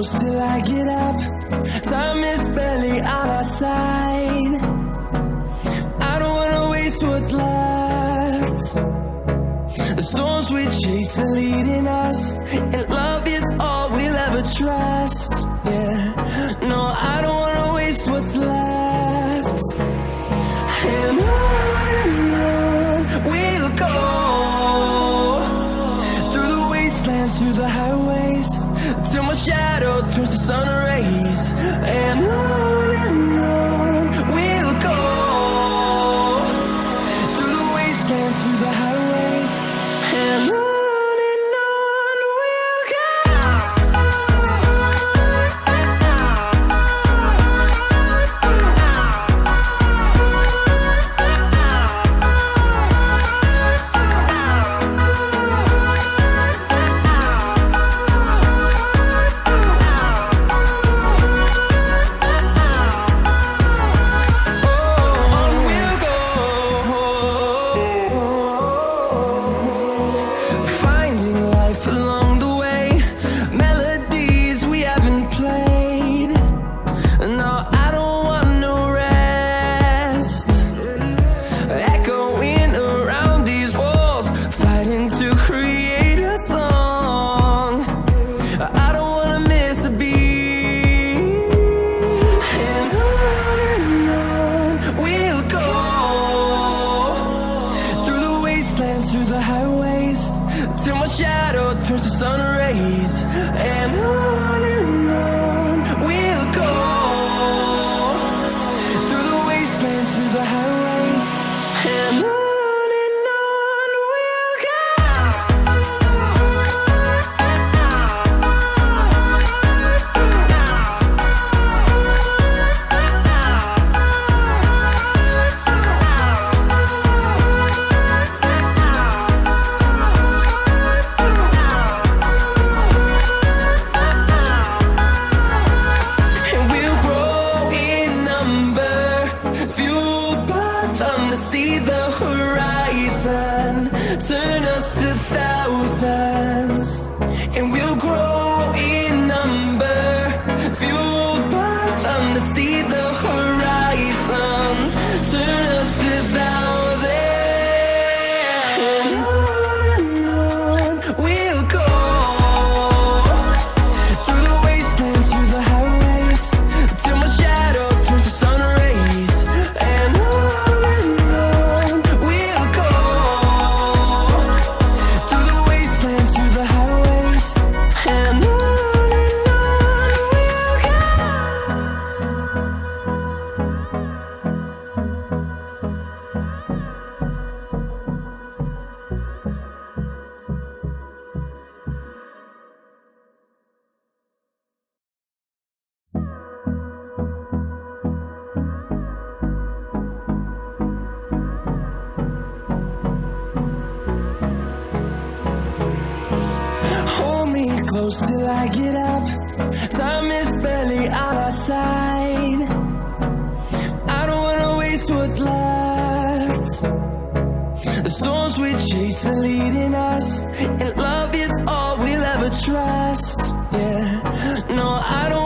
close till I get up. Time is barely on our side. I don't wanna waste what's left. The storms we chase are leading us, and love is all we'll ever trust. Yeah, no, I don't wanna waste what's left. And on we'll go, through the wastelands, through the highways, till my shadow turns to sun rays. And on we'll go, through the wastelands, through the highways, and on we'll go. Through the highways, till my shadow turns to sun rays. And on we'll go, through the wastelands, through the highways, and on we'll go. See the horizon, turn us to thousands, and we'll grow in number, fueled by them to see the horizon, turn us to thousands. And on we'll go, through the wastelands, through the highways, till my shadow turns to sun rays. And close till I get up. Time is barely on our side. I don't wanna waste what's left. The storms we chase are leading us, and love is all we'll ever trust. Yeah, no, I don't